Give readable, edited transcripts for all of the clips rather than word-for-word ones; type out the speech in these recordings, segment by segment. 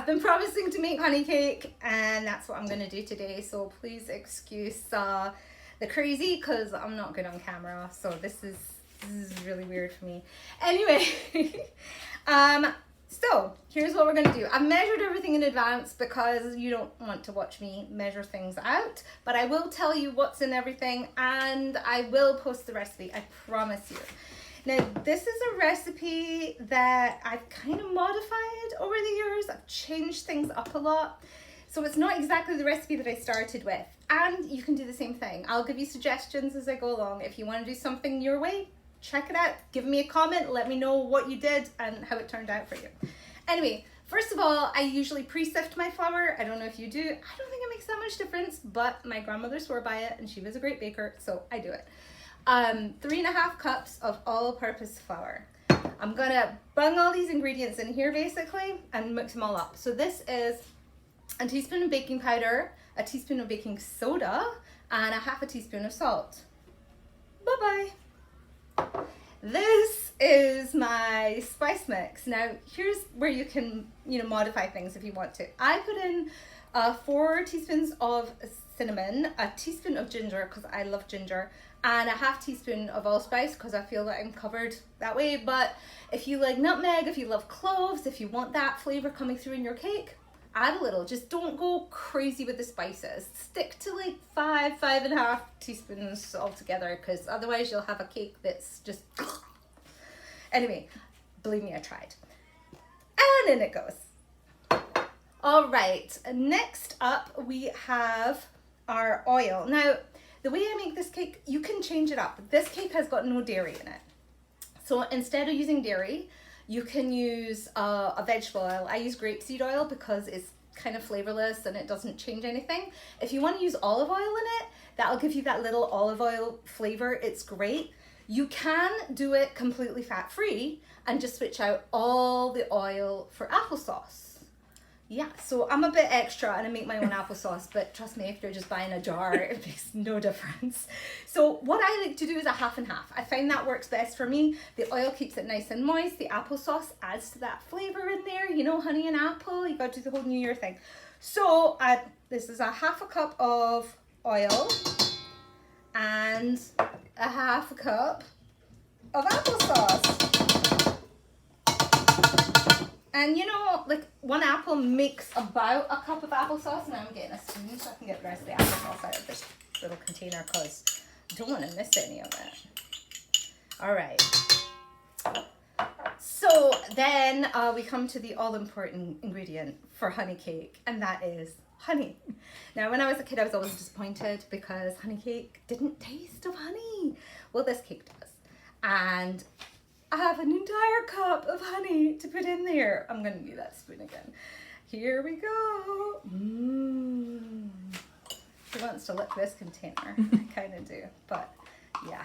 been promising to make honey cake, and that's what I'm going to do today. So please excuse the crazy, because I'm not good on camera. So this is really weird for me. Anyway, so here's what we're going to do. I've measured everything in advance because you don't want to watch me measure things out, but I will tell you what's in everything, and I will post the recipe, I promise you. Now, this is a recipe that I've kind of modified over the years. I've changed things up a lot. So it's not exactly the recipe that I started with. And you can do the same thing. I'll give you suggestions as I go along. If you want to do something your way, check it out. Give me a comment. Let me know what you did and how it turned out for you. Anyway, first of all, I usually pre-sift my flour. I don't know if you do. I don't think it makes that much difference, but my grandmother swore by it and she was a great baker, so I do it. 3.5 cups of all-purpose flour. I'm gonna bung all these ingredients in here basically and mix them all up. So this is a teaspoon of baking powder, a teaspoon of baking soda, and a half a teaspoon of salt. Bye-bye. This is my spice mix. Now, here's where you can, modify things if you want to. I put in 4 teaspoons of cinnamon, a teaspoon of ginger, because I love ginger, and a half teaspoon of allspice because I feel that I'm covered that way. But if you like nutmeg, if you love cloves, if you want that flavor coming through in your cake, add a little. Just don't go crazy with the spices. Stick to like 5.5 teaspoons altogether, because otherwise you'll have a cake that's just anyway, believe me, I tried. And in it goes. All right, next up we have our oil. Now, the way I make this cake, you can change it up. This cake has got no dairy in it. So instead of using dairy, you can use a vegetable oil. I use grapeseed oil because it's kind of flavorless and it doesn't change anything. If you want to use olive oil in it, that'll give you that little olive oil flavor. It's great. You can do it completely fat-free and just switch out all the oil for applesauce. Yeah, so I'm a bit extra and I make my own applesauce, but trust me, if you're just buying a jar, it makes no difference. So what I like to do is a half and half. I find that works best for me. The oil keeps it nice and moist. The applesauce adds to that flavor in there. Honey and apple, you gotta do the whole New Year thing. So this is a half a cup of oil and a half a cup of applesauce. And like 1 apple makes about a cup of applesauce. Now I'm getting a spoon so I can get the rest of the applesauce out of this little container because I don't want to miss any of it. All right. So then we come to the all-important ingredient for honey cake, and that is honey. Now, when I was a kid, I was always disappointed because honey cake didn't taste of honey. Well, this cake does. And I have an entire cup of honey to put in there. I'm going to do that spoon again. Here we go. Who wants to lick this container? I kind of do, but yeah,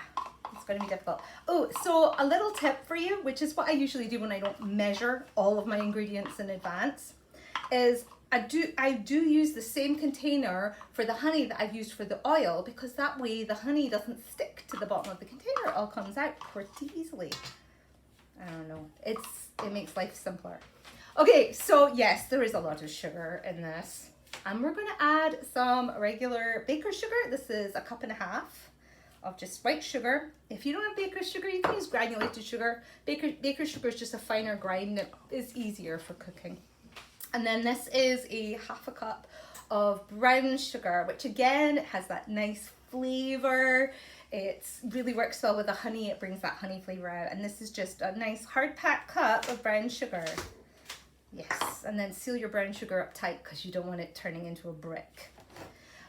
it's going to be difficult. Oh, so a little tip for you, which is what I usually do when I don't measure all of my ingredients in advance, is I do use the same container for the honey that I've used for the oil, because that way the honey doesn't stick to the bottom of the container. It all comes out pretty easily. I don't know. It makes life simpler. Okay, so yes, there is a lot of sugar in this. And we're going to add some regular baker's sugar. This is 1.5 cups of just white sugar. If you don't have baker's sugar, you can use granulated sugar. Baker's sugar is just a finer grind that is easier for cooking. And then this is a 1/2 cup of brown sugar, which again has that nice flavor. It really works well with the honey. It brings that honey flavor out. And this is just a nice hard packed cup of brown sugar. Yes, and then seal your brown sugar up tight because you don't want it turning into a brick.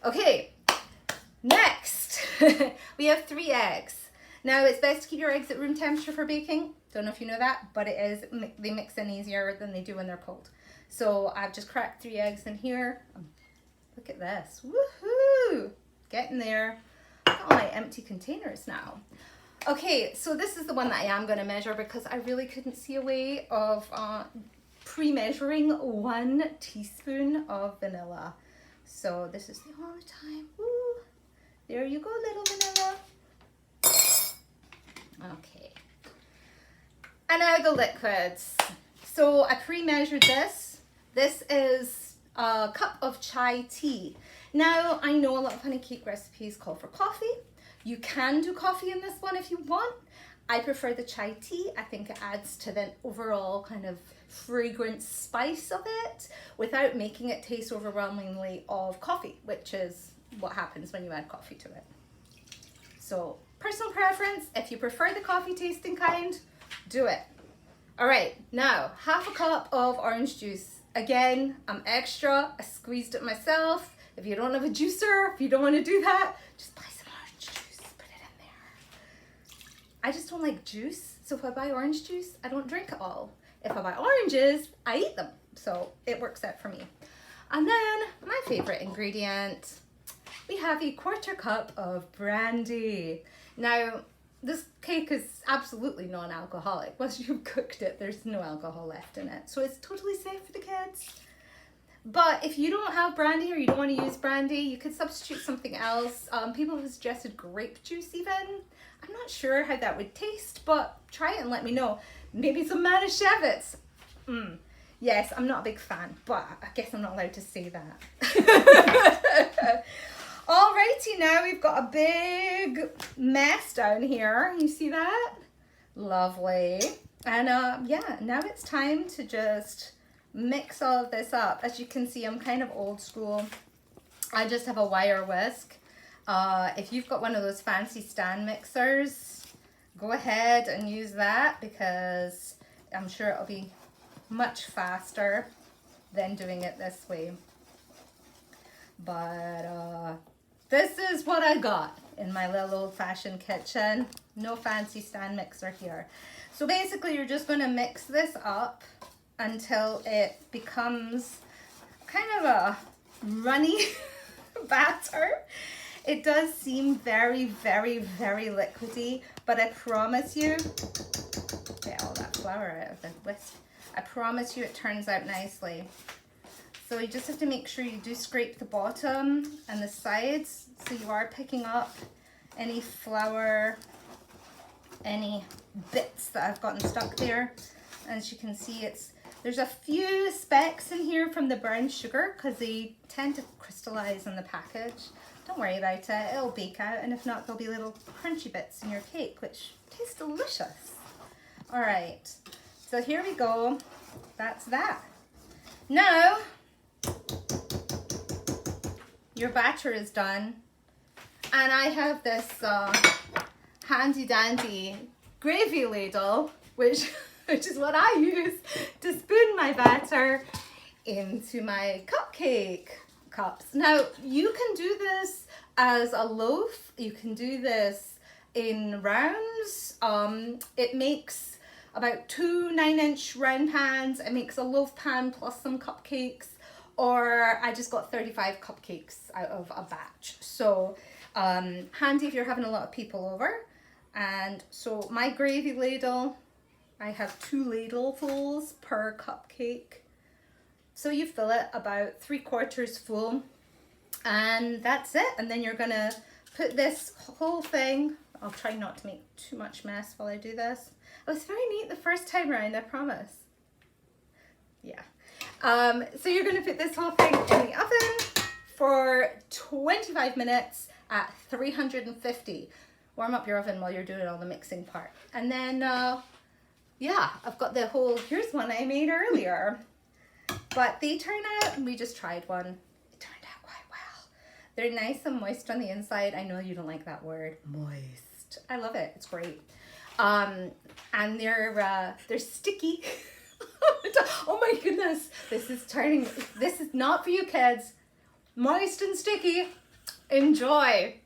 Okay, next we have 3 eggs. Now, it's best to keep your eggs at room temperature for baking. Don't know if you know that, but they mix in easier than they do when they're cold. So I've just cracked 3 eggs in here. Look at this. Woohoo! Getting there. Look at all my empty containers now. Okay, so this is the one that I am going to measure because I really couldn't see a way of pre-measuring 1 teaspoon of vanilla. So this is the only time. Woo. There you go, little vanilla. Okay. And now the liquids. So I pre-measured this This is a cup of chai tea. Now, I know a lot of honey cake recipes call for coffee. You can do coffee in this one if you want. I prefer the chai tea. I think it adds to the overall kind of fragrant spice of it without making it taste overwhelmingly of coffee, which is what happens when you add coffee to it. So, personal preference, if you prefer the coffee tasting kind, do it. All right, now half a cup of orange juice. Again, I'm extra, I squeezed it myself. If you don't have a juicer, if you don't want to do that, just buy some orange juice, put it in there. I just don't like juice, so if I buy orange juice, I don't drink it all. If I buy oranges, I eat them, so it works out for me. And then my favorite ingredient, we have a 1/4 cup of brandy. Now, this cake is absolutely non-alcoholic. Once you've cooked it, there's no alcohol left in it. So it's totally safe for the kids. But if you don't have brandy or you don't want to use brandy, you could substitute something else. People have suggested grape juice even. I'm not sure how that would taste, but try it and let me know. Maybe some Manischewitz. Yes, I'm not a big fan, but I guess I'm not allowed to say that. Alrighty, now we've got a big mess down here. You see that? Lovely. And yeah, now it's time to just mix all of this up. As you can see, I'm kind of old school. I just have a wire whisk. If you've got one of those fancy stand mixers, go ahead and use that because I'm sure it'll be much faster than doing it this way. But this is what I got in my little old-fashioned kitchen. No fancy stand mixer here. So basically you're just going to mix this up until it becomes kind of a runny batter. It does seem very, very, very liquidy, but I promise you, get all that flour out of the whisk. I promise you it turns out nicely. So you just have to make sure you do scrape the bottom and the sides so you are picking up any flour, any bits that I've gotten stuck there. As you can see, there's a few specks in here from the brown sugar because they tend to crystallize in the package. Don't worry about it, it'll bake out, and if not, there'll be little crunchy bits in your cake, which taste delicious. All right, so here we go. That's that. Now, your batter is done, and I have this handy dandy gravy ladle, which is what I use to spoon my batter into my cupcake cups. Now, you can do this as a loaf. You can do this in rounds. It makes about 2 9-inch round pans. It makes a loaf pan plus some cupcakes. Or I just got 35 cupcakes out of a batch. So handy if you're having a lot of people over. And so my gravy ladle, I have 2 ladlefuls per cupcake. So you fill it about 3/4 full, and that's it. And then you're gonna put this whole thing, I'll try not to make too much mess while I do this. It was very neat the first time around, I promise. Yeah. So you're gonna put this whole thing in the oven for 25 minutes at 350. Warm up your oven while you're doing all the mixing part. And then, yeah, I've got the whole, here's one I made earlier. But they turn out, we just tried one. It turned out quite well. They're nice and moist on the inside. I know you don't like that word, moist. I love it, it's great. And they're sticky. Oh my goodness, this is not for you kids. Moist and sticky, enjoy.